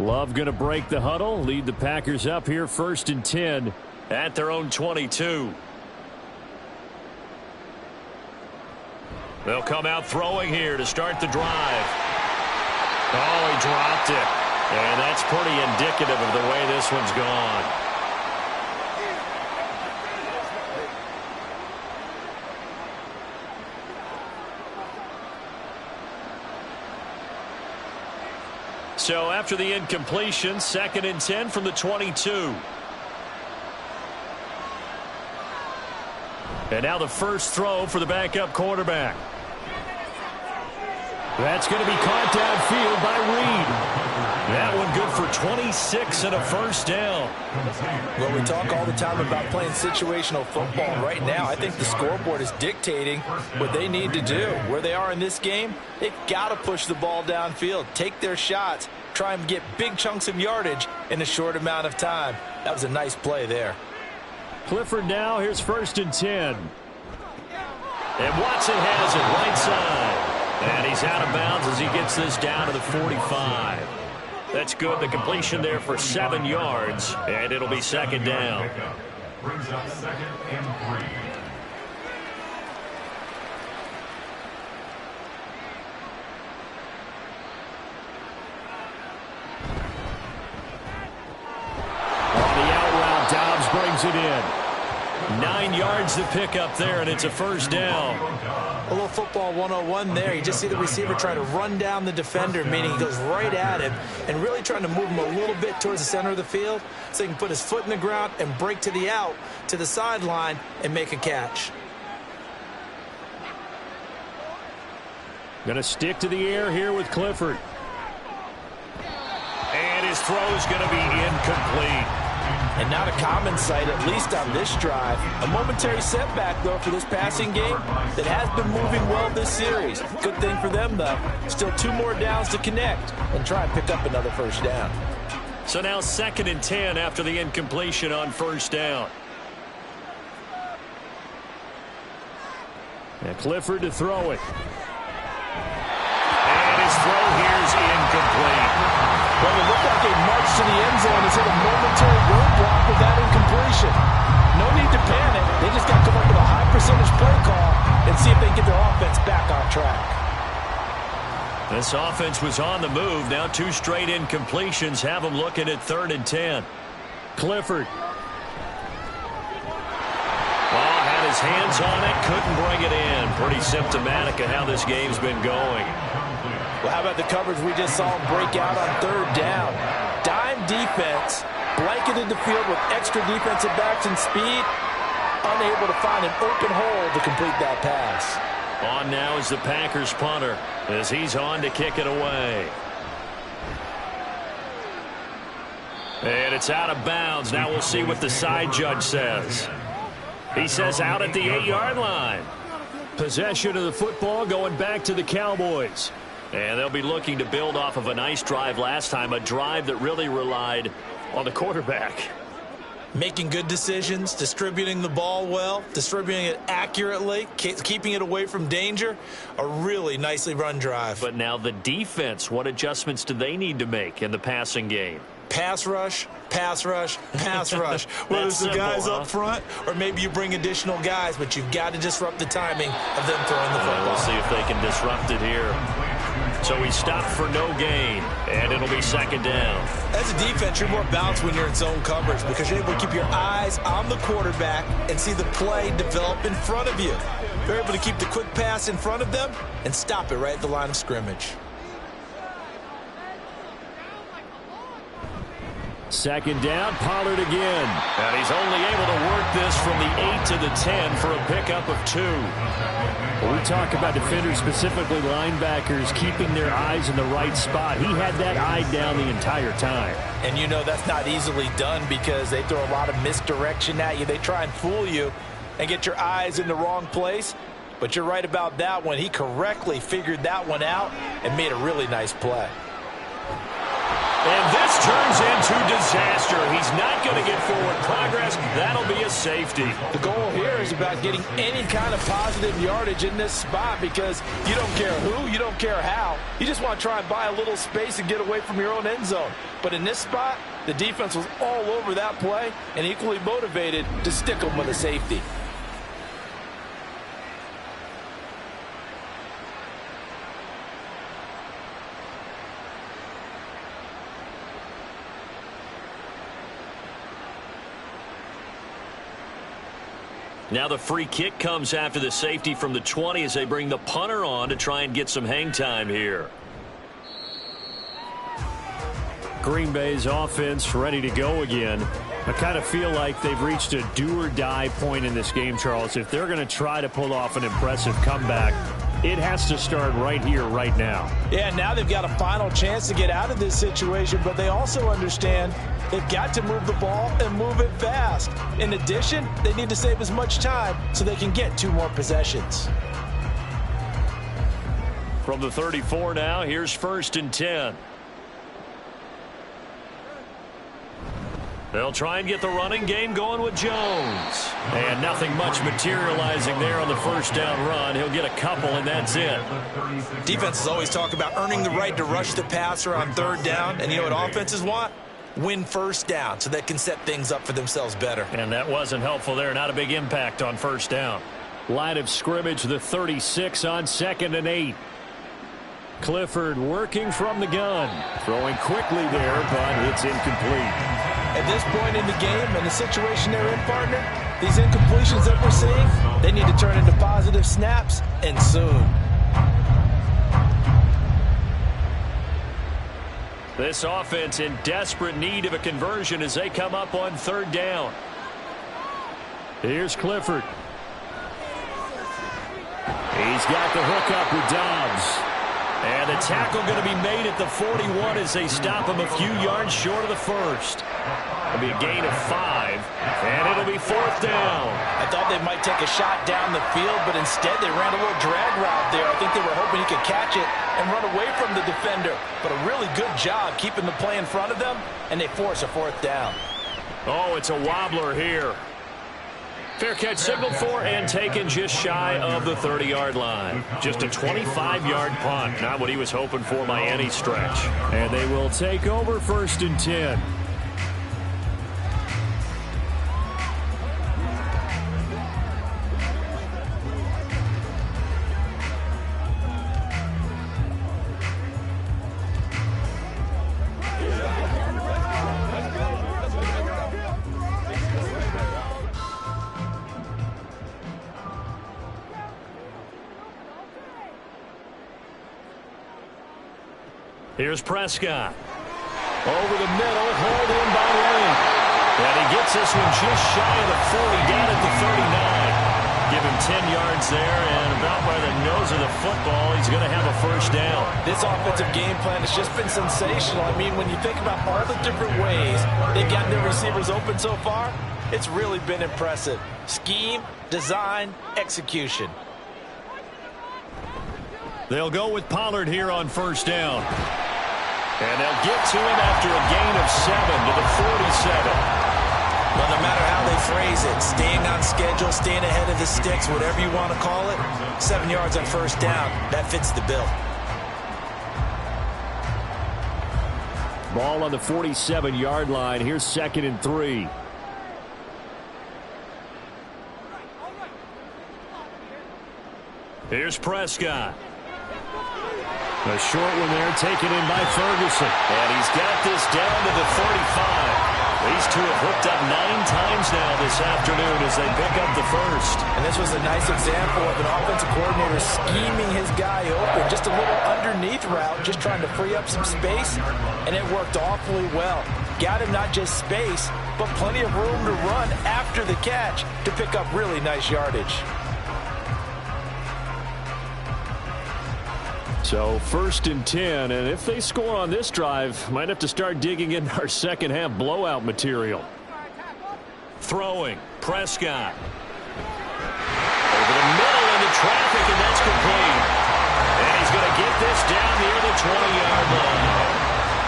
Love going to break the huddle, lead the Packers up here 1st and 10 at their own 22. They'll come out throwing here to start the drive. Oh, he dropped it. And that's pretty indicative of the way this one's gone. So after the incompletion, 2nd and 10 from the 22. And now the first throw for the backup quarterback. That's going to be caught downfield by Reed. That one good for 26 and a first down. Well, we talk all the time about playing situational football. Right now, I think the scoreboard is dictating what they need to do. Where they are in this game, they've got to push the ball downfield, take their shots, try and get big chunks of yardage in a short amount of time. That was a nice play there. Clifford now, here's 1st and 10. And Watson has it right side. And he's out of bounds as he gets this down to the 45. That's good. The completion there for 7 yards. And it'll be 2nd down. Brings up 2nd and 3. Brings it in. 9 yards to pick up there, and it's a first down. A little football 101 there. You just see the receiver trying to run down the defender, meaning he goes right at him and really trying to move him a little bit towards the center of the field so he can put his foot in the ground and break to the out, to the sideline, and make a catch. Going to stick to the air here with Clifford. And his throw is going to be incomplete. And not a common sight, at least on this drive. A momentary setback, though, for this passing game that has been moving well this series. Good thing for them, though. Still 2 more downs to connect and try and pick up another first down. So now 2nd and 10 after the incompletion on first down. And Clifford to throw it. And his throw here is incomplete. Well, it looked like a march to the end zone has hit a momentary roadblock with that incompletion. No need to panic. They just got to come up with a high percentage play call and see if they can get their offense back on track. This offense was on the move. Now 2 straight incompletions have them looking at 3rd and 10. Clifford. Oh, had his hands on it, couldn't bring it in. Pretty symptomatic of how this game's been going. Well, how about the coverage we just saw him break out on 3rd down? Dime defense, blanketed the field with extra defensive backs and speed, unable to find an open hole to complete that pass. On now is the Packers punter as he's on to kick it away. And it's out of bounds. Now we'll see what the side judge says. He says out at the 8-yard line. Possession of the football going back to the Cowboys. And they'll be looking to build off of a nice drive last time, a drive that really relied on the quarterback. Making good decisions, distributing the ball well, distributing it accurately, keeping it away from danger. A really nicely run drive. But now the defense, what adjustments do they need to make in the passing game? Pass rush, pass rush, pass rush. Whether it's the guys up front or maybe you bring additional guys, but you've got to disrupt the timing of them throwing the football. We'll see if they can disrupt it here. So he stopped for no gain, and it'll be 2nd down. As a defense, you're more balanced when you're in zone coverage because you're able to keep your eyes on the quarterback and see the play develop in front of you. You're able to keep the quick pass in front of them and stop it right at the line of scrimmage. 2nd down, Pollard again. And he's only able to work this from the 8 to the 10 for a pickup of 2. When we talk about defenders, specifically linebackers, keeping their eyes in the right spot, he had that eye down the entire time. And you know that's not easily done because they throw a lot of misdirection at you. They try and fool you and get your eyes in the wrong place. But you're right about that one. He correctly figured that one out and made a really nice play. And this turns into disaster. He's not going to get forward progress. That'll be a safety. The goal here is about getting any kind of positive yardage in this spot because you don't care who, you don't care how. You just want to try and buy a little space and get away from your own end zone. But in this spot, the defense was all over that play and equally motivated to stick them with a safety. Now the free kick comes after the safety from the 20 as they bring the punter on to try and get some hang time here. Green Bay's offense ready to go again. I kind of feel like they've reached a do-or-die point in this game, Charles. If they're going to try to pull off an impressive comeback, it has to start right here, right now. Yeah, now they've got a final chance to get out of this situation, but they also understand they've got to move the ball and move it fast. In addition, they need to save as much time so they can get 2 more possessions. From the 34 now, here's 1st and 10. They'll try and get the running game going with Jones. And nothing much materializing there on the first down run. He'll get a couple, and that's it. Defenses always talk about earning the right to rush the passer on 3rd down. And you know what offenses want? Win 1st down so they can set things up for themselves better. And that wasn't helpful there. Not a big impact on 1st down. Line of scrimmage, the 36 on 2nd and 8. Clifford working from the gun. Throwing quickly there, but it's incomplete. At this point in the game and the situation they're in, partner, these incompletions that we're seeing, they need to turn into positive snaps, and soon. This offense in desperate need of a conversion as they come up on 3rd down. Here's Clifford. He's got the hook up with Dobbs. And the tackle going to be made at the 41 as they stop him a few yards short of the first. It'll be a gain of 5, and it'll be 4th down. I thought they might take a shot down the field, but instead they ran a little drag route there. I think they were hoping he could catch it and run away from the defender. But a really good job keeping the play in front of them, and they force a 4th down. Oh, it's a wobbler here. Fair catch signaled for and taken just shy of the 30-yard line. Just a 25-yard punt. Not what he was hoping for by any stretch. And they will take over 1st and 10. Here's Prescott. Over the middle, hauled in by Lane. And he gets this one just shy of the 40, down at the 39. Give him 10 yards there, and about by the nose of the football, he's going to have a 1st down. This offensive game plan has just been sensational. I mean, when you think about all the different ways they've gotten their receivers open so far, it's really been impressive. Scheme, design, execution. They'll go with Pollard here on 1st down. And they'll get to him after a gain of 7 to the 47. Well, no matter how they phrase it, staying on schedule, staying ahead of the sticks, whatever you want to call it, 7 yards on 1st down, that fits the bill. Ball on the 47-yard line. Here's 2nd and 3. Here's Prescott. A short one there taken in by Ferguson. And he's got this down to the 45. These two have hooked up 9 times now this afternoon as they pick up the 1st. And this was a nice example of an offensive coordinator scheming his guy open. Just a little underneath route, just trying to free up some space. And it worked awfully well. Got him not just space, but plenty of room to run after the catch to pick up really nice yardage. So 1st and 10, and if they score on this drive, might have to start digging in our second half blowout material. Throwing, Prescott. Over the middle into traffic, and that's complete. And he's going to get this down near the 20-yard line.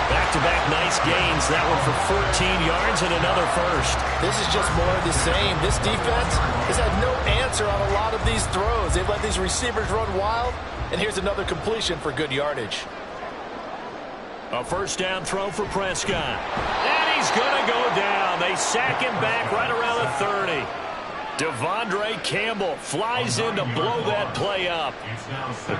Back to back-to-back nice gains. That one for 14 yards and another first. This is just more of the same. This defense has had no answer on a lot of these throws. They've let these receivers run wild, and here's another completion for good yardage. A first down throw for Prescott. And he's going to go down. They sack him back right around the 30. Devondre Campbell flies in to blow that play up.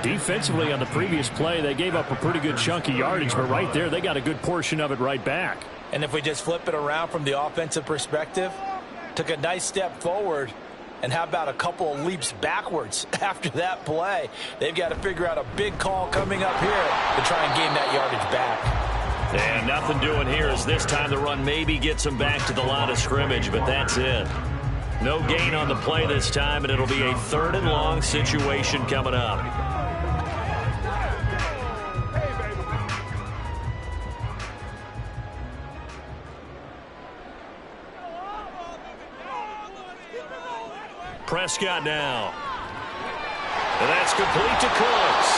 Defensively on the previous play, they gave up a pretty good chunk of yardage, but right there, they got a good portion of it right back. And if we just flip it around from the offensive perspective, took a nice step forward, and how about a couple of leaps backwards after that play? They've got to figure out a big call coming up here to try and gain that yardage back. And nothing doing here as this time the run maybe gets them back to the line of scrimmage, but that's it. No gain on the play this time, and it'll be a 3rd and long situation coming up. Prescott now. And that's complete to Cooks.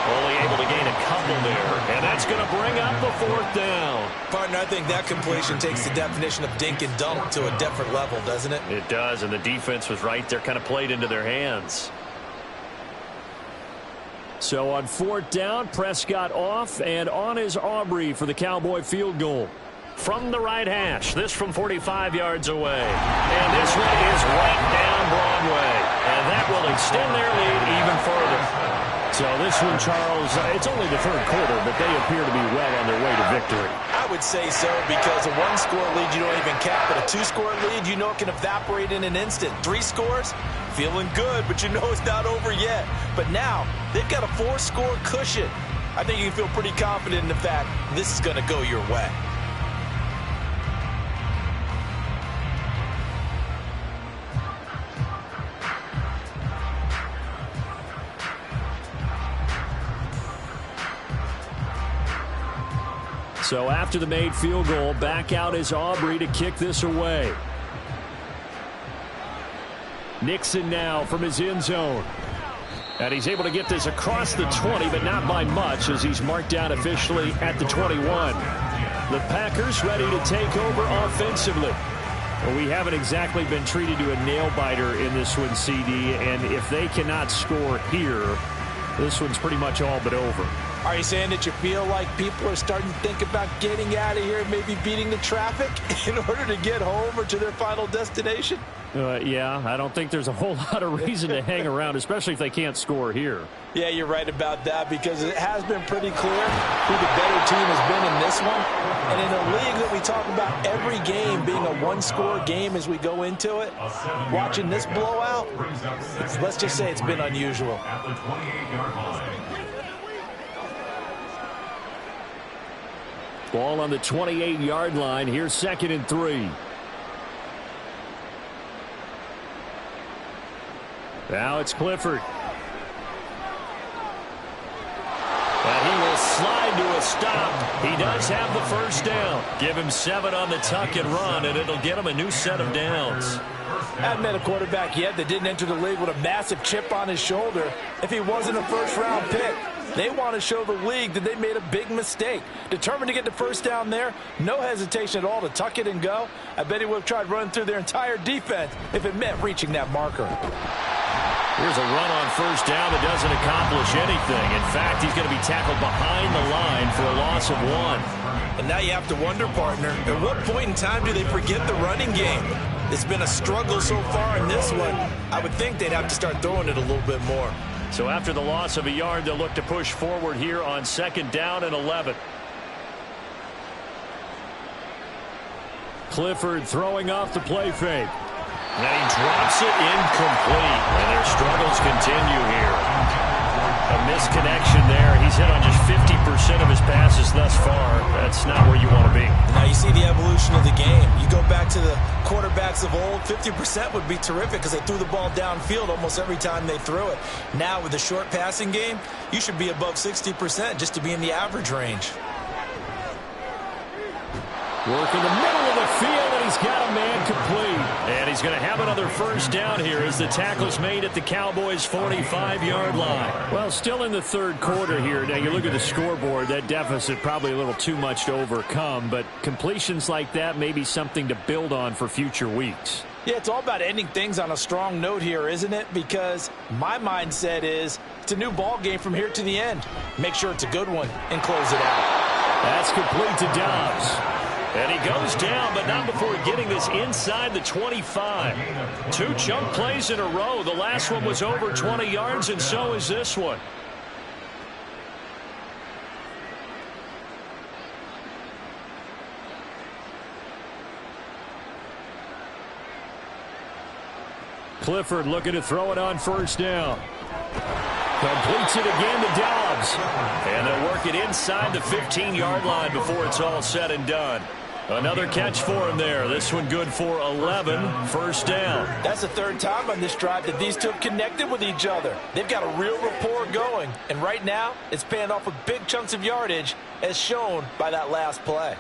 Only able to gain a couple there, and that's going to bring up the 4th down. Partner, I think that completion takes the definition of dink and dunk to a different level, doesn't it? It does, and the defense was right there, kind of played into their hands. So on 4th down, Prescott off, and on is Aubrey for the Cowboy field goal. From the right hash, this from 45 yards away. And this one is right down Broadway. And that will extend their lead even further. So this one, Charles, it's only the 3rd quarter, but they appear to be well on their way to victory. I would say so, because a 1-score lead you don't even cap, but a 2-score lead you know it can evaporate in an instant. 3 scores, feeling good, but you know it's not over yet. But now, they've got a 4-score cushion. I think you can feel pretty confident in the fact this is going to go your way. So after the made field goal, back out is Aubrey to kick this away. Nixon now from his end zone. And he's able to get this across the 20, but not by much, as he's marked down officially at the 21. The Packers ready to take over offensively. Well, we haven't exactly been treated to a nail-biter in this one, CD, and if they cannot score here, this one's pretty much all but over. Are you saying that you feel like people are starting to think about getting out of here and maybe beating the traffic in order to get home or to their final destination? Yeah, I don't think there's a whole lot of reason to hang around, especially if they can't score here. Yeah, you're right about that, because it has been pretty clear who the better team has been in this one. And in a league that we talk about every game being a 1-score game as we go into it, watching this blowout, let's just say it's been unusual. At the 28-yard line. Ball on the 28-yard line. Here's 2nd and 3. Now it's Clifford. And he will slide to a stop. He does have the first down. Give him 7 on the tuck and run, and it'll get him a new set of downs. Hadn't met a quarterback yet that didn't enter the league with a massive chip on his shoulder if he wasn't a first-round pick. They want to show the league that they made a big mistake. Determined to get the first down there, no hesitation at all to tuck it and go. I bet he would have tried running through their entire defense if it meant reaching that marker. Here's a run on first down that doesn't accomplish anything. In fact, he's going to be tackled behind the line for a loss of 1. And now you have to wonder, partner, at what point in time do they forget the running game? It's been a struggle so far in this one. I would think they'd have to start throwing it a little bit more. So after the loss of a yard, they'll look to push forward here on 2nd down and 11. Clifford throwing off the play fake. And he drops it incomplete. And their struggles continue here. A misconnection there. He's hit on just 50% of his passes thus far. That's not where you want to be. Now you see the evolution of the game. You go back to the quarterbacks of old, 50% would be terrific because they threw the ball downfield almost every time they threw it. Now with the short passing game, you should be above 60% just to be in the average range. Work in the middle of the field, and he's got a man complete. And he's going to have another first down here as the tackle's made at the Cowboys' 45-yard line. Well, still in the third quarter here. Now, you look at the scoreboard, that deficit probably a little too much to overcome, but completions like that may be something to build on for future weeks. Yeah, it's all about ending things on a strong note here, isn't it? Because my mindset is it's a new ball game from here to the end. Make sure it's a good one and close it out. That's complete to Dobbs. And he goes down, but not before getting this inside the 25. 2 chunk plays in a row. The last one was over 20 yards, and so is this one. Clifford looking to throw it on first down. Completes it again to Dobbs. And they'll work it inside the 15-yard line before it's all said and done. Another catch for him there. This one good for 11. First down. That's the third time on this drive that these two have connected with each other. They've got a real rapport going. And right now, it's paying off with big chunks of yardage, as shown by that last play.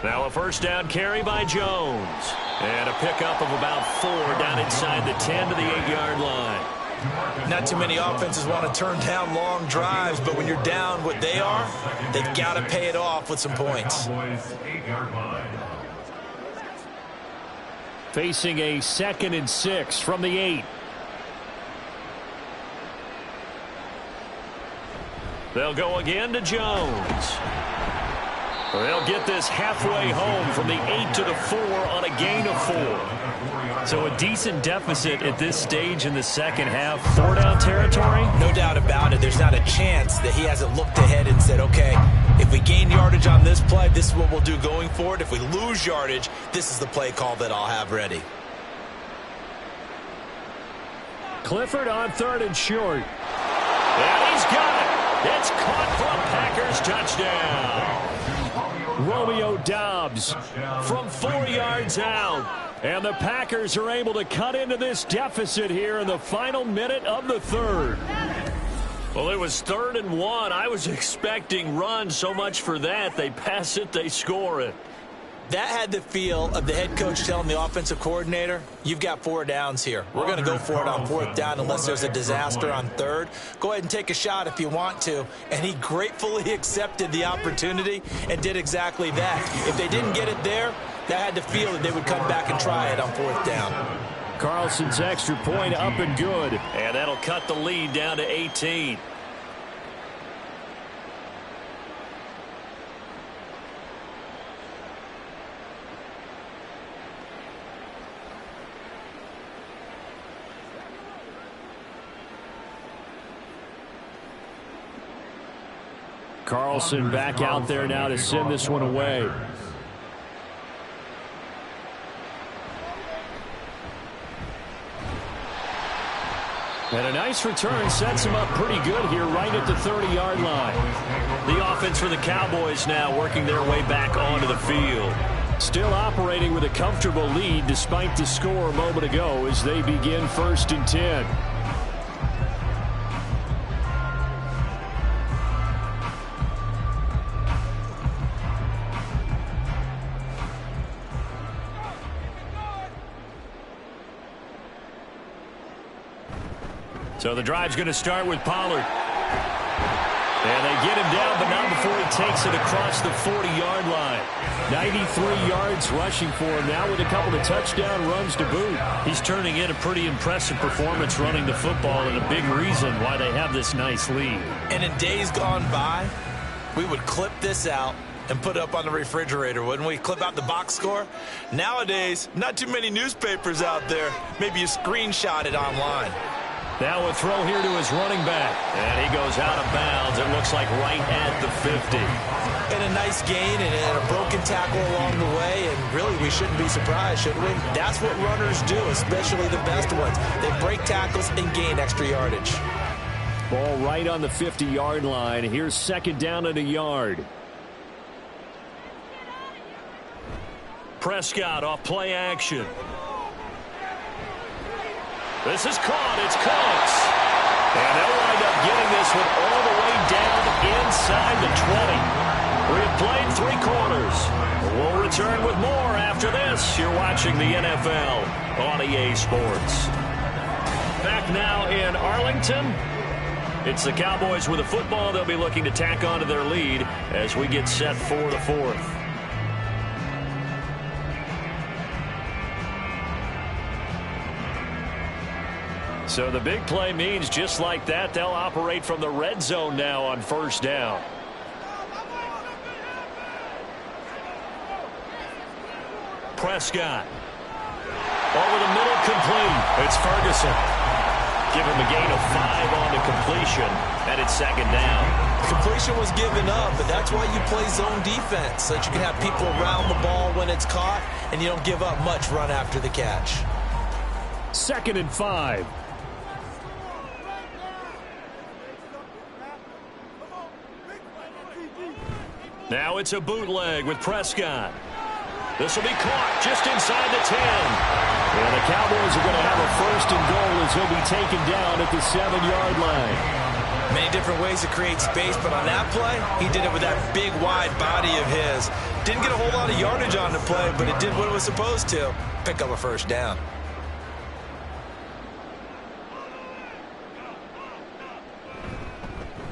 Now a first down carry by Jones. And a pickup of about 4 down inside the 10 to the 8-yard line. Not too many offenses want to turn down long drives, but when you're down what they are, they've got to pay it off with some points. Facing a 2nd and 6 from the 8. They'll go again to Jones. They'll get this halfway home from the 8 to the 4 on a gain of 4. So a decent deficit at this stage in the second half. 4-down territory? No doubt about it. There's not a chance that he hasn't looked ahead and said, okay, if we gain yardage on this play, this is what we'll do going forward. If we lose yardage, this is the play call that I'll have ready. Clifford on 3rd and short. And he's got it. It's caught for a Packers touchdown. Romeo Dobbs from 4 yards out. And the Packers are able to cut into this deficit here in the final minute of the third. Well, it was 3rd and 1. I was expecting run. So much for that. They pass it, they score it. That had the feel of the head coach telling the offensive coordinator, you've got 4 downs here. We're going to go for it on 4th down unless there's a disaster on 3rd. Go ahead and take a shot if you want to. And he gratefully accepted the opportunity and did exactly that. If they didn't get it there, that had the feel that they would come back and try it on 4th down. Carlson's extra point up and good. And that'll cut the lead down to 18. Carlson back out there now to send this one away. And a nice return sets him up pretty good here right at the 30-yard line. The offense for the Cowboys now working their way back onto the field. Still operating with a comfortable lead despite the score a moment ago as they begin 1st and 10. So the drive's going to start with Pollard. And they get him down, but not before he takes it across the 40-yard line. 93 yards rushing for him now with a couple of touchdown runs to boot. He's turning in a pretty impressive performance running the football, and a big reason why they have this nice lead. And in days gone by, we would clip this out and put it up on the refrigerator, wouldn't we? Clip out the box score. Nowadays, not too many newspapers out there. Maybe you screenshot it online. Now a throw here to his running back. And he goes out of bounds. It looks like right at the 50. And a nice gain and a broken tackle along the way. And really, we shouldn't be surprised, should we? That's what runners do, especially the best ones. They break tackles and gain extra yardage. Ball right on the 50-yard line. Here's 2nd down and a yard. Prescott off play action. This is caught. It's Cooks. And they'll wind up getting this one all the way down inside the 20. We've played 3 quarters. We'll return with more after this. You're watching the NFL on EA Sports. Back now in Arlington. It's the Cowboys with a football. They'll be looking to tack on to their lead as we get set for the 4th. So the big play means just like that, they'll operate from the red zone now on 1st down. Prescott. Over the middle, complete. It's Ferguson. Give him a gain of 5 on the completion, and it's 2nd down. Completion was given up, but that's why you play zone defense, so that you can have people around the ball when it's caught, and you don't give up much run after the catch. 2nd and 5. Now it's a bootleg with Prescott. This will be caught just inside the 10. And the Cowboys are going to have a 1st and goal as he'll be taken down at the 7-yard line. Many different ways to create space, but on that play, he did it with that big, wide body of his. Didn't get a whole lot of yardage on the play, but it did what it was supposed to. Pick up a 1st down.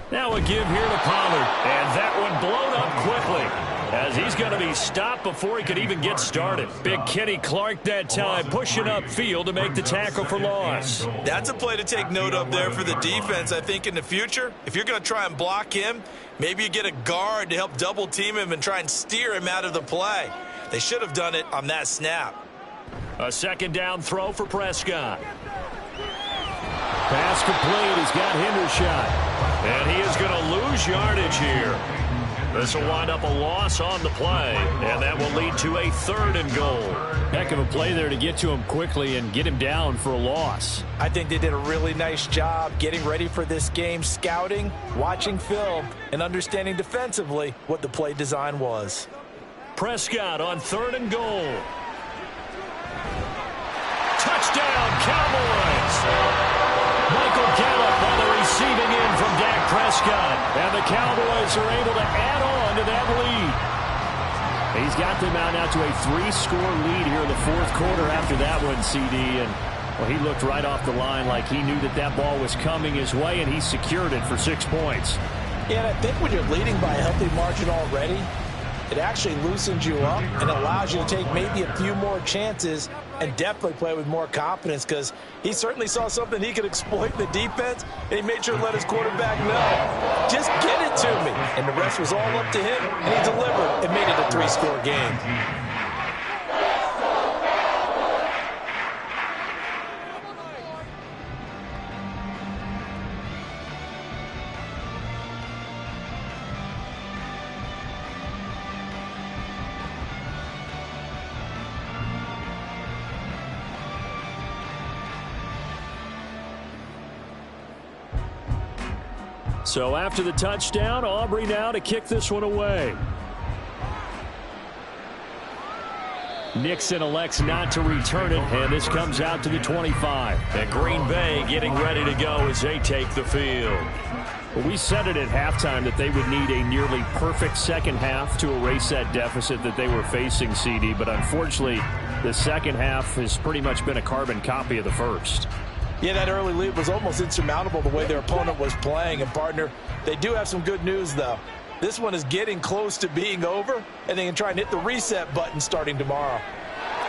Now a give here to Pollard. And that one blown up quickly as he's going to be stopped before he could even get started. Big Kenny Clark that time pushing upfield to make the tackle for loss. That's a play to take note of there for the defense, I think, in the future. If you're going to try and block him, maybe you get a guard to help double team him and try and steer him out of the play. They should have done it on that snap. A 2nd down throw for Prescott. Pass complete. He's got Hendershot. And he is going to lose yardage here. This will wind up a loss on the play, and that will lead to a 3rd and goal. Heck of a play there to get to him quickly and get him down for a loss. I think they did a really nice job getting ready for this game, scouting, watching film, and understanding defensively what the play design was. Prescott on 3rd and goal. Touchdown, Cowboys! Michael Gallup on the receiving end from Dak Prescott. And the Cowboys are able to add on to that lead. He's got them out now to a 3-score lead here in the 4th quarter after that one, CD. And well, he looked right off the line like he knew that that ball was coming his way, and he secured it for 6 points. Yeah, and I think when you're leading by a healthy margin already, it actually loosens you up and allows you to take maybe a few more chances and definitely play with more confidence, because he certainly saw something he could exploit in the defense, and he made sure to let his quarterback know, just get it to me. And the rest was all up to him, and he delivered and made it a 3-score game. So after the touchdown, Aubrey now to kick this one away. Nixon elects not to return it, and this comes out to the 25. And Green Bay getting ready to go as they take the field. Well, we said it at halftime that they would need a nearly perfect 2nd half to erase that deficit that they were facing, CD. But unfortunately, the 2nd half has pretty much been a carbon copy of the 1st. Yeah, that early lead was almost insurmountable the way their opponent was playing. And, partner, they do have some good news, though. This one is getting close to being over, and they can try and hit the reset button starting tomorrow.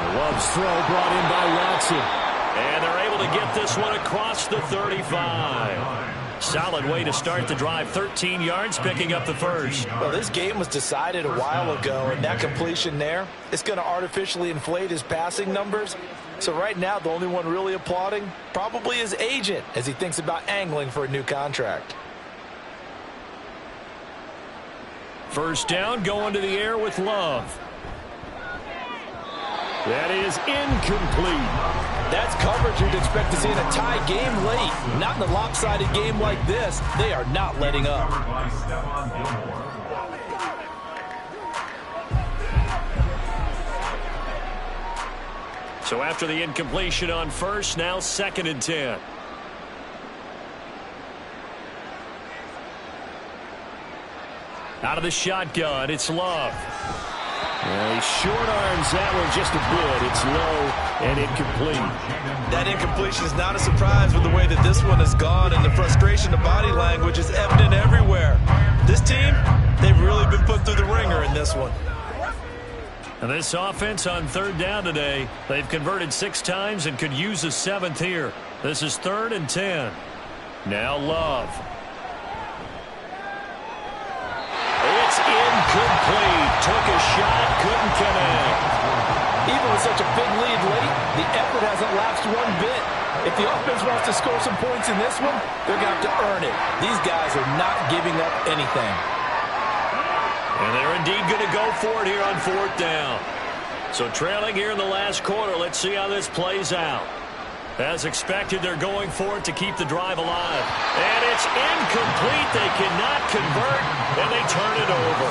Love's throw brought in by Watson. And they're able to get this one across the 35. Solid way to start the drive. 13 yards, picking up the 1st. Well, this game was decided a while ago, and that completion there, it's going to artificially inflate his passing numbers. So right now, the only one really applauding probably his agent as he thinks about angling for a new contract. 1st down, going to the air with Love. That is incomplete. That's coverage you'd expect to see in a tie game late. Not in a lopsided game like this. They are not letting up. So after the incompletion on 1st, now 2nd and 10. Out of the shotgun, it's Love. Well, he short arms that one just a bit. It's low and incomplete. That incompletion is not a surprise with the way that this one has gone, and the frustration of body language is evident everywhere. This team, they've really been put through the ringer in this one. And this offense on third down today, they've converted 6 times and could use a 7th here. This is 3rd and 10. Now Love. It's incomplete. Took a shot, couldn't connect. Even with such a big lead late, the effort hasn't lapsed one bit. If the offense wants to score some points in this one, they're going to have to earn it. These guys are not giving up anything. And they're indeed going to go for it here on 4th down. So trailing here in the last quarter, let's see how this plays out. As expected, they're going for it to keep the drive alive. And it's incomplete. They cannot convert, and they turn it over.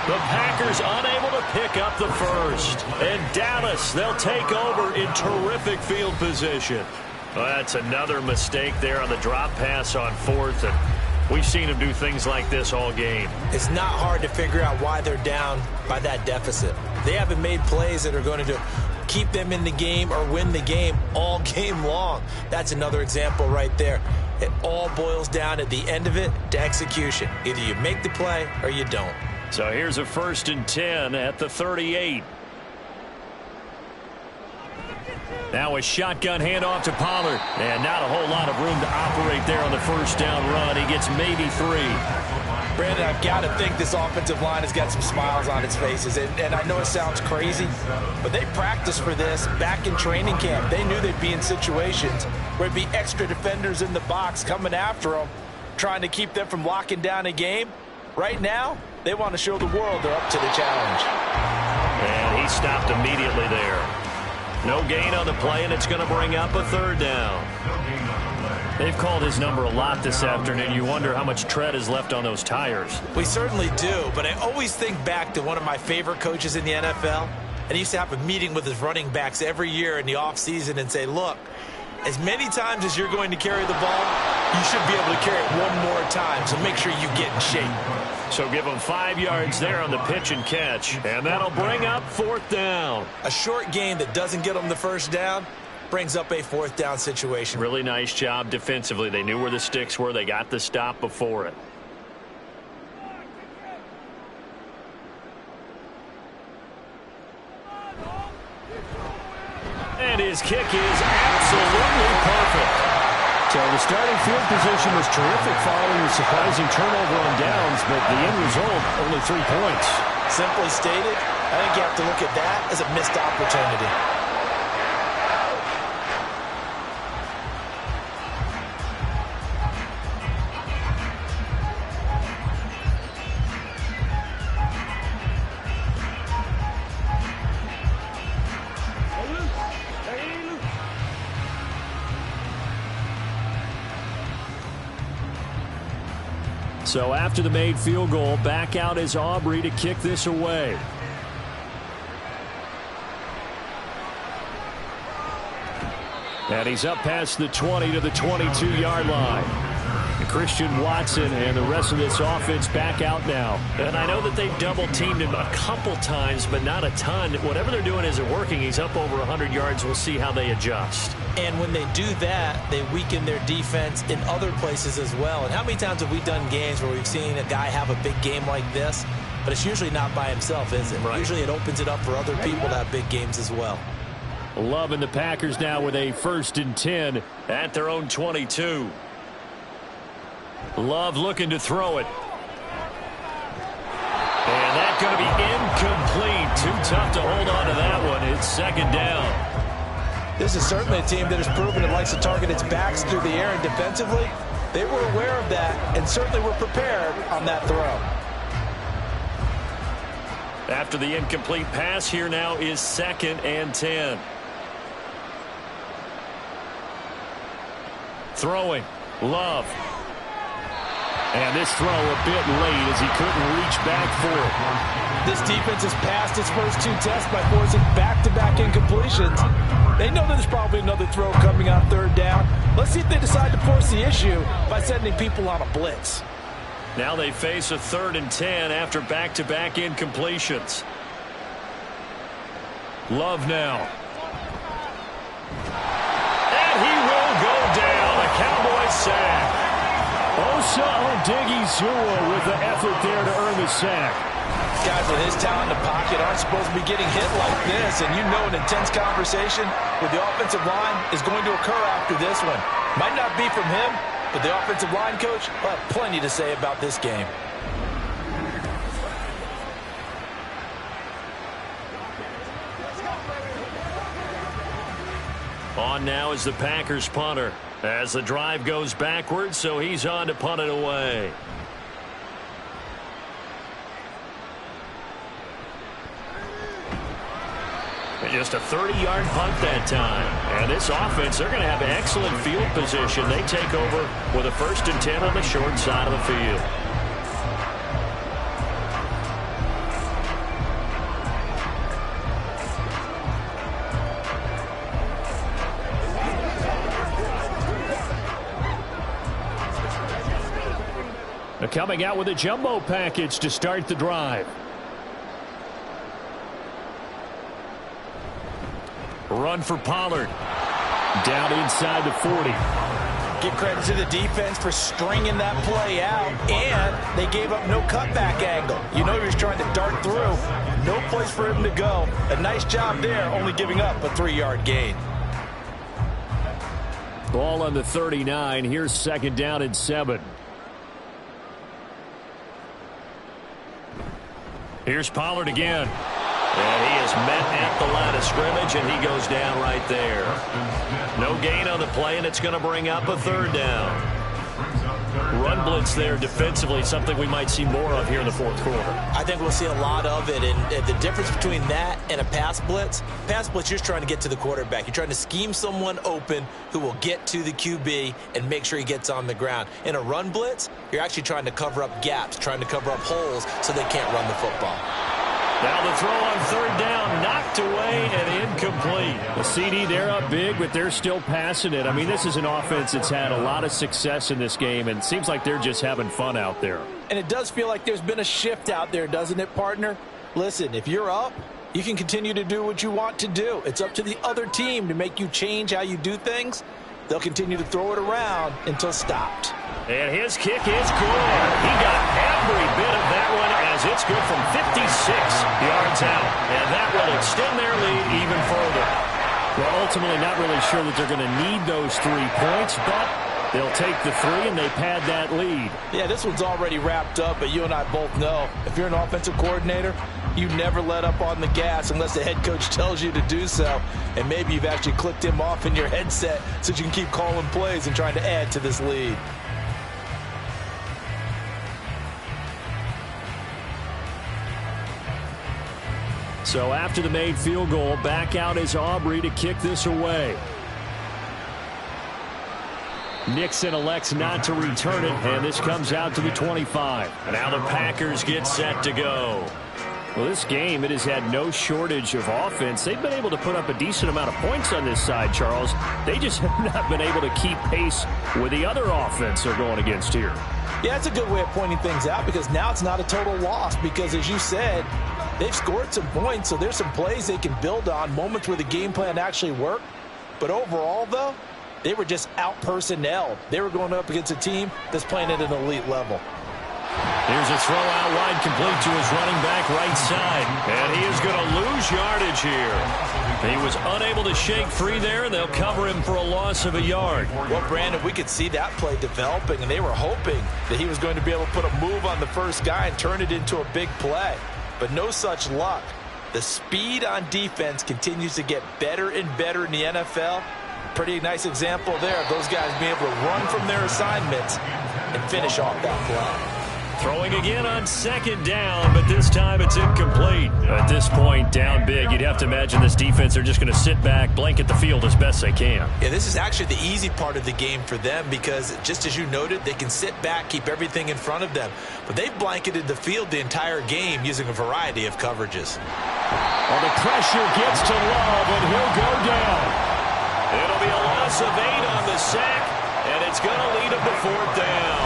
The Packers unable to pick up the first. And Dallas, they'll take over in terrific field position. Well, that's another mistake there on the drop pass on 4th. And we've seen them do things like this all game. It's not hard to figure out why they're down by that deficit. They haven't made plays that are going to keep them in the game or win the game all game long. That's another example right there. It all boils down at the end of it to execution. Either you make the play or you don't. So here's a 1st and 10 at the 38. Now a shotgun handoff to Pollard. And not a whole lot of room to operate there on the first down run. He gets maybe 3. Brandon, I've got to think this offensive line has got some smiles on its faces. And I know it sounds crazy, but they practiced for this back in training camp. They knew they'd be in situations where it'd be extra defenders in the box coming after them, trying to keep them from locking down a game. Right now, they want to show the world they're up to the challenge. And he stopped immediately there. No gain on the play, and it's going to bring up a 3rd down. They've called his number a lot this afternoon. You wonder how much tread is left on those tires. We certainly do, but I always think back to one of my favorite coaches in the NFL. And he used to have a meeting with his running backs every year in the offseason and say, look, as many times as you're going to carry the ball, you should be able to carry it one more time, so make sure you get in shape. So give them 5 yards there on the pitch and catch, and that'll bring up 4th down. A short game that doesn't get them the first down brings up a 4th down situation. Really nice job defensively. They knew where the sticks were. They got the stop before it. And his kick is absolutely perfect. So the starting field position was terrific following the surprising turnover on downs, but the end result, only 3 points. Simply stated, I think you have to look at that as a missed opportunity. So after the made field goal, back out is Aubrey to kick this away. And he's up past the 20 to the 22-yard line. Christian Watson and the rest of this offense back out now. And I know that they've double-teamed him a couple times, but not a ton. Whatever they're doing isn't working. He's up over 100 yards. We'll see how they adjust. And when they do that, they weaken their defense in other places as well. And how many times have we done games where we've seen a guy have a big game like this? But it's usually not by himself, is it? Right. Usually it opens it up for other people to have big games as well. Love and the Packers now with a 1st and 10 at their own 22. Love looking to throw it. And that's going to be incomplete. Too tough to hold on to that one. It's 2nd down. This is certainly a team that has proven it likes to target its backs through the air and defensively. They were aware of that and certainly were prepared on that throw. After the incomplete pass, here now is 2nd and 10. Throwing. Love. And this throw a bit late as he couldn't reach back for it. This defense has passed its first 2 tests by forcing back-to-back incompletions. They know there's probably another throw coming on 3rd down. Let's see if they decide to force the issue by sending people on a blitz. Now they face a 3rd and 10 after back-to-back incompletions. Love now. And he will go down. A Cowboys sack. Osa Odighizuwa with the effort there to earn the sack. Guys with his talent in the pocket aren't supposed to be getting hit like this, and you know an intense conversation with the offensive line is going to occur after this one. Might not be from him, but the offensive line coach will have plenty to say about this game. On now is the Packers punter as the drive goes backwards, so he's on to punt it away. Just a 30-yard punt that time. And this offense, they're going to have excellent field position. They take over with a 1st and 10 on the short side of the field. They're coming out with a jumbo package to start the drive. Run for Pollard. Down inside the 40. Give credit to the defense for stringing that play out, and they gave up no cutback angle. You know he was trying to dart through. No place for him to go. A nice job there, only giving up a 3-yard gain. Ball on the 39. Here's 2nd down and 7. Here's Pollard again. And he is met at the line of scrimmage, and he goes down right there. No gain on the play, and it's going to bring up a 3rd down. Run blitz there defensively, something we might see more of here in the 4th quarter. I think we'll see a lot of it, and the difference between that and a pass blitz, you're just trying to get to the quarterback. You're trying to scheme someone open who will get to the QB and make sure he gets on the ground. In a run blitz, you're actually trying to cover up gaps, trying to cover up holes so they can't run the football. Now the throw on 3rd down, knocked away and incomplete. The CD, they're up big, but they're still passing it. I mean, this is an offense that's had a lot of success in this game, and it seems like they're just having fun out there. And it does feel like there's been a shift out there, doesn't it, partner? Listen, if you're up, you can continue to do what you want to do. It's up to the other team to make you change how you do things. They'll continue to throw it around until stopped. And his kick is good. He got every bit of that one as it's good from 56 yards out. And that will extend their lead even further. Well, ultimately not really sure that they're going to need those 3 points, but they'll take the 3 and they pad that lead. Yeah, this one's already wrapped up, but you and I both know if you're an offensive coordinator, you never let up on the gas unless the head coach tells you to do so. And maybe you've actually clicked him off in your headset so you can keep calling plays and trying to add to this lead. So after the made field goal, back out is Aubrey to kick this away. Nixon elects not to return it, and this comes out to the 25. Now the Packers get set to go. Well, this game, it has had no shortage of offense. They've been able to put up a decent amount of points on this side, Charles. They just have not been able to keep pace with the other offense they're going against here. Yeah, that's a good way of pointing things out because now it's not a total loss because, as you said, they've scored some points, so there's some plays they can build on, moments where the game plan actually worked. But overall, though, they were just out-personnelled. They were going up against a team that's playing at an elite level. Here's a throw out wide, complete to his running back right side. And he is going to lose yardage here. He was unable to shake free there, and they'll cover him for a loss of a yard. Well, Brandon, we could see that play developing, and they were hoping that he was going to be able to put a move on the first guy and turn it into a big play. But no such luck. The speed on defense continues to get better and better in the NFL. Pretty nice example there of those guys being able to run from their assignments and finish off that play. Throwing again on second down, but this time it's incomplete. At this point, down big, you'd have to imagine this defense are just going to sit back, blanket the field as best they can. Yeah, this is actually the easy part of the game for them because, just as you noted, they can sit back, keep everything in front of them. But they've blanketed the field the entire game using a variety of coverages. Well, the pressure gets to Love, and he'll go down. It'll be a loss of 8 on the sack, and it's going to lead him to 4th down.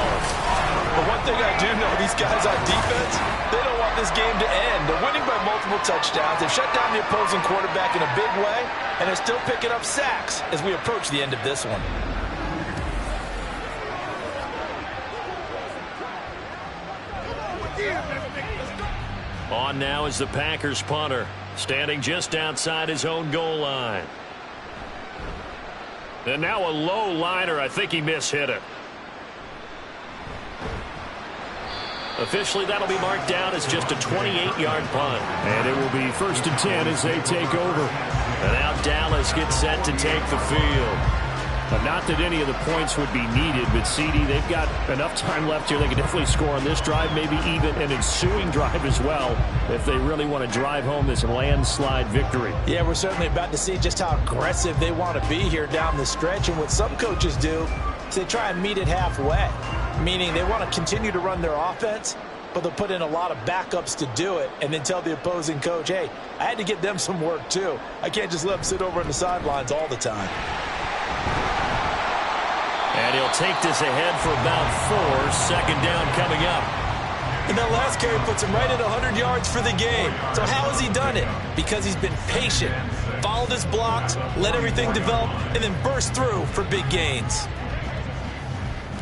But one thing I do know, these guys on defense, they don't want this game to end. They're winning by multiple touchdowns. They've shut down the opposing quarterback in a big way, and they're still picking up sacks as we approach the end of this one. On now is the Packers punter, standing just outside his own goal line. And now a low liner. I think he mishit it. Officially, that'll be marked down as just a 28-yard punt. And it will be 1st and 10 as they take over. And now Dallas gets set to take the field. But not that any of the points would be needed, but CD, they've got enough time left here. They can definitely score on this drive, maybe even an ensuing drive as well, if they really want to drive home this landslide victory. Yeah, we're certainly about to see just how aggressive they want to be here down the stretch. And what some coaches do is they try and meet it halfway, meaning they want to continue to run their offense, but they'll put in a lot of backups to do it and then tell the opposing coach, hey, I had to get them some work too. I can't just let them sit over on the sidelines all the time. And he'll take this ahead for about 4. 2nd down coming up. And that last carry puts him right at 100 yards for the game. So how has he done it? Because he's been patient, followed his blocks, let everything develop, and then burst through for big gains.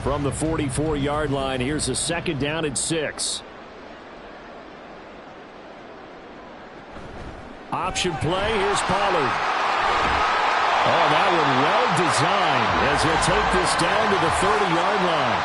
From the 44-yard line, here's a 2nd down and 6. Option play, here's Pollard. Oh, that one well designed as he'll take this down to the 30-yard line.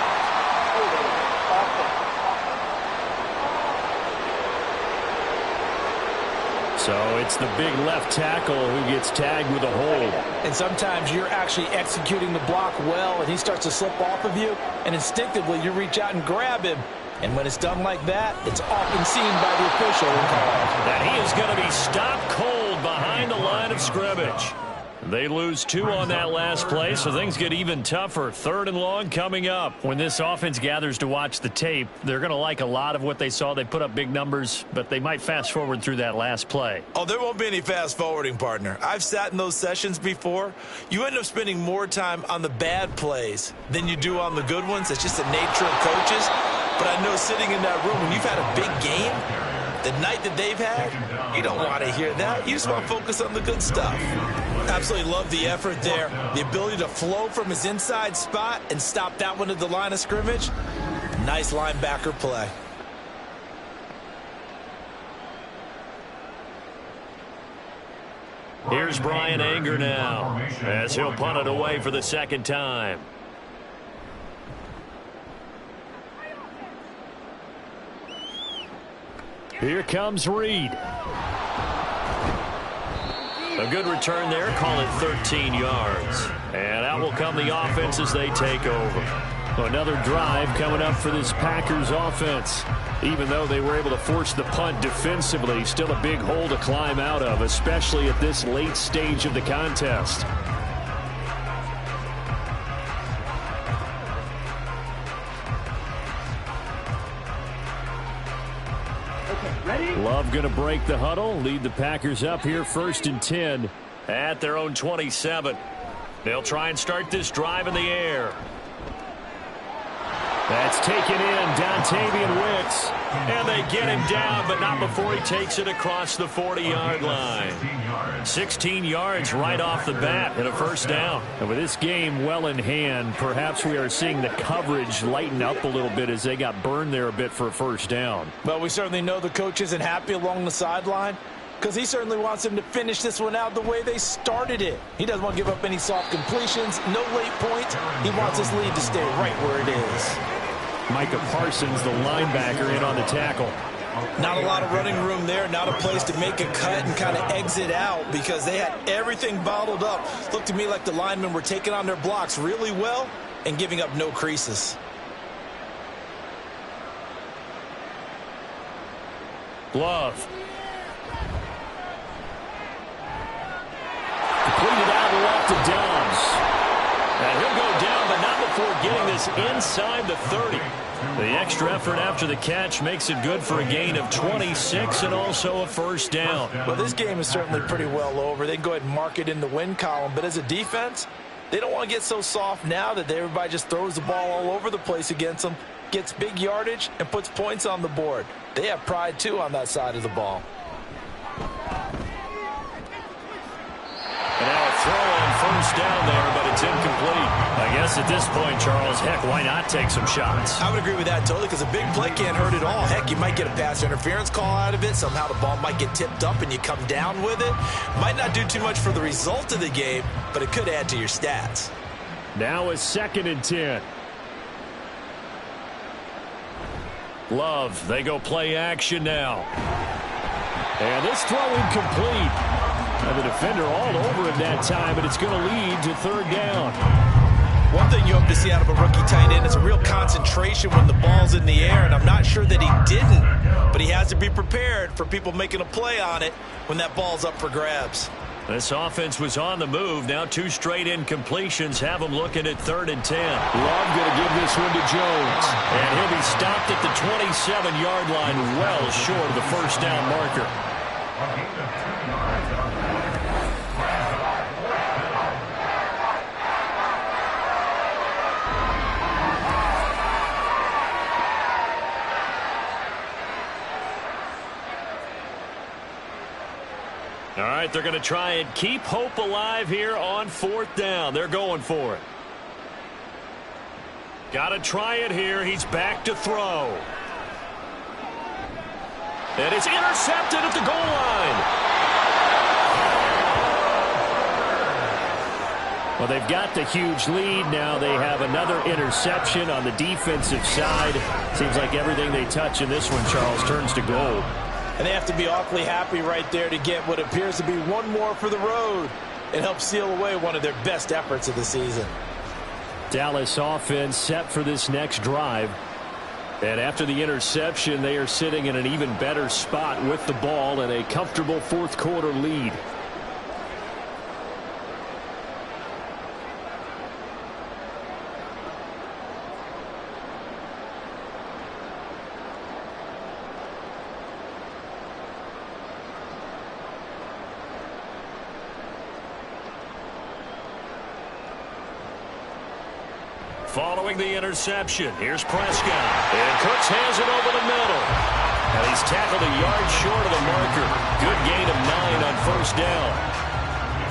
So it's the big left tackle who gets tagged with a hold. And sometimes you're actually executing the block well, and he starts to slip off of you, and instinctively you reach out and grab him. And when it's done like that, it's often seen by the official and called. That he is going to be stopped cold behind the line of scrimmage. They lose 2 on that last play, so things get even tougher. 3rd and long coming up. When this offense gathers to watch the tape, they're going to like a lot of what they saw. They put up big numbers, but they might fast forward through that last play. Oh, there won't be any fast forwarding, partner. I've sat in those sessions before. You end up spending more time on the bad plays than you do on the good ones. It's just the nature of coaches. But I know sitting in that room, when you've had a big game, the night that they've had, you don't want to hear that. You just want to focus on the good stuff. Absolutely love the effort there. The ability to flow from his inside spot and stop that one at the line of scrimmage. Nice linebacker play. Here's Brian Anger now as he'll punt it away for the 2nd time. Here comes Reed. A good return there. Call it 13 yards. And out will come the offense as they take over. Another drive coming up for this Packers offense. Even though they were able to force the punt defensively, still a big hole to climb out of, especially at this late stage of the contest. Love going to break the huddle, lead the Packers up here 1st and 10. At their own 27. They'll try and start this drive in the air. That's taken in, Dontavian Wicks. And they get him down, but not before he takes it across the 40-yard line. 16 yards right off the bat and a 1st down. And with this game well in hand, perhaps we are seeing the coverage lighten up a little bit as they got burned there a bit for a 1st down. Well, we certainly know the coach isn't happy along the sideline because he certainly wants them to finish this one out the way they started it. He doesn't want to give up any soft completions, no late points. He wants his lead to stay right where it is. Micah Parsons, the linebacker, in on the tackle. Not a lot of running room there, not a place to make a cut and kind of exit out because they had everything bottled up. Looked to me like the linemen were taking on their blocks really well and giving up no creases. Love. Completed out left to Downs. And he'll go down, but not before getting this inside the 30. The extra effort after the catch makes it good for a gain of 26 and also a 1st down. Well, this game is certainly pretty well over. They can go ahead and mark it in the win column, but as a defense, They don't want to get so soft now that everybody just throws the ball all over the place against them, gets big yardage, and puts points on the board. They have pride, too, on that side of the ball. And now a throw on first down there, but it's incomplete. I guess at this point, Charles, heck, why not take some shots? I would agree with that totally, because a big play can't hurt at all. Heck, you might get a pass interference call out of it. Somehow the ball might get tipped up and you come down with it. Might not do too much for the result of the game, but it could add to your stats. Now a 2nd and 10. Love, they go play action now. And this throw incomplete. And the defender all over him that time, but it's going to lead to 3rd down. One thing you hope to see out of a rookie tight end is a real concentration when the ball's in the air, and I'm not sure that he didn't, but he has to be prepared for people making a play on it when that ball's up for grabs. This offense was on the move. Now 2 straight incompletions have them looking at 3rd and 10. Love going to give this one to Jones. And he'll be stopped at the 27-yard line, well short of the first down marker. All right, they're going to try and keep hope alive here on 4th down. They're going for it. Got to try it here. He's back to throw. And it's intercepted at the goal line. Well, they've got the huge lead. Now they have another interception on the defensive side. Seems like everything they touch in this one, Charles, turns to gold. And they have to be awfully happy right there to get what appears to be one more for the road. It helps seal away one of their best efforts of the season. Dallas offense set for this next drive. And after the interception, they are sitting in an even better spot with the ball and a comfortable 4th quarter lead. Following the interception, here's Prescott. And Cooks has it over the middle. And he's tackled a yard short of the marker. Good gain of 9 on first down.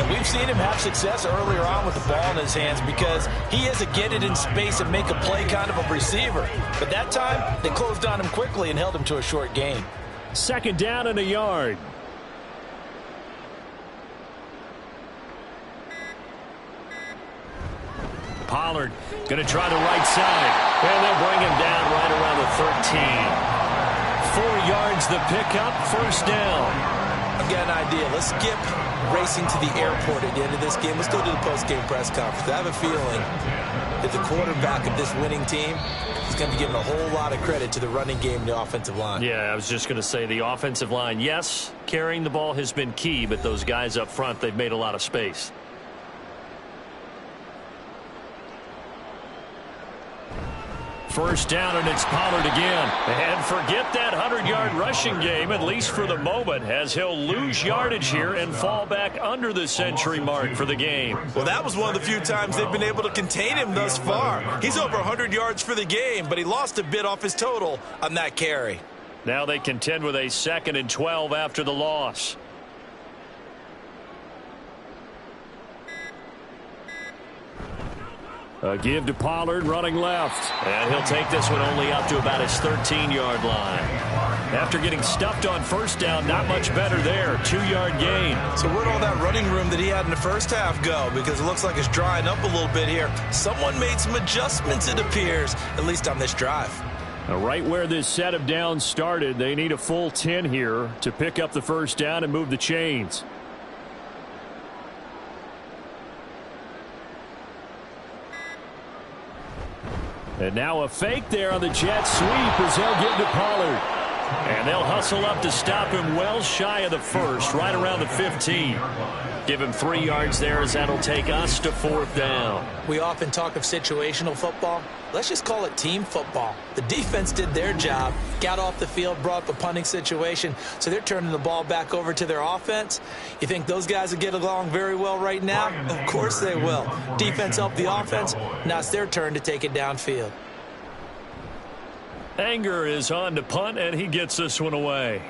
And we've seen him have success earlier on with the ball in his hands because he is a get it in space and make a play kind of a receiver. But that time, they closed on him quickly and held him to a short gain. 2nd down and a yard. Pollard going to try the right side. And they'll bring him down right around the 13. 4 yards the pickup, first down. I've got an idea. Let's skip racing to the airport at the end of this game. Let's go to the post-game press conference. I have a feeling that the quarterback of this winning team is going to be giving a whole lot of credit to the running game and the offensive line. Yeah, I was just going to say the offensive line, yes, carrying the ball has been key, but those guys up front, they've made a lot of space. First down, and it's Pollard again. And forget that 100-yard rushing game, at least for the moment, as he'll lose yardage here and fall back under the century mark for the game. Well, that was one of the few times they've been able to contain him thus far. He's over 100 yards for the game, but he lost a bit off his total on that carry. Now they contend with a 2nd and 12 after the loss. A give to Pollard running left. And he'll take this one only up to about his 13-yard line. After getting stuffed on first down, not much better there. 2-yard gain. So where'd all that running room that he had in the first half go? Because it looks like it's drying up a little bit here. Someone made some adjustments, it appears, at least on this drive. Right where this set of downs started, they need a full 10 here to pick up the first down and move the chains. And now a fake there on the jet sweep as he'll give to Pollard. And they'll hustle up to stop him well shy of the first, right around the 15. Give him 3 yards there as that'll take us to 4th down. We often talk of situational football. Let's just call it team football. The defense did their job, got off the field, brought up a punting situation, so they're turning the ball back over to their offense. You think those guys will get along very well right now? Of course they will. Defense helped the offense. Now it's their turn to take it downfield. Anger is on to punt, and he gets this one away.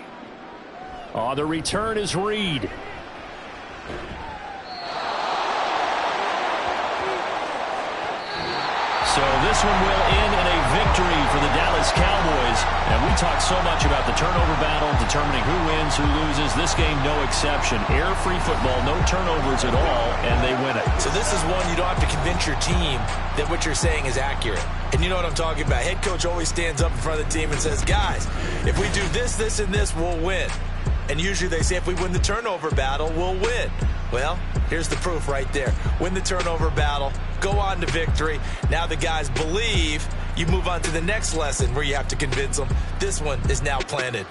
On the return is Reed. So this one will end in a victory for the Dallas Cowboys. And we talk so much about the turnover battle, determining who wins, who loses. This game, no exception. Error-free football, no turnovers at all, and they win it. So this is one you don't have to convince your team that what you're saying is accurate. And you know what I'm talking about. Head coach always stands up in front of the team and says, guys, if we do this, this, and this, we'll win. And usually they say if we win the turnover battle, we'll win. Well, here's the proof right there. Win the turnover battle, go on to victory. Now the guys believe. You move on to the next lesson where you have to convince them. This one is now planted.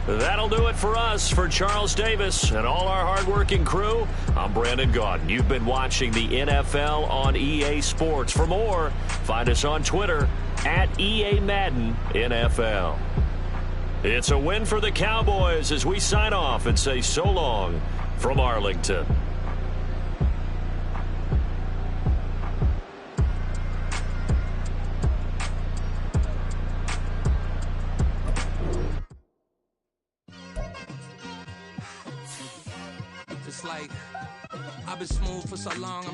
That'll do it for us. For Charles Davis and all our hardworking crew, I'm Brandon Gaudin. You've been watching the NFL on EA Sports. For more, find us on Twitter at EA Madden NFL. It's a win for the Cowboys as we sign off and say so long from Arlington. It's like I've been smooth for so long.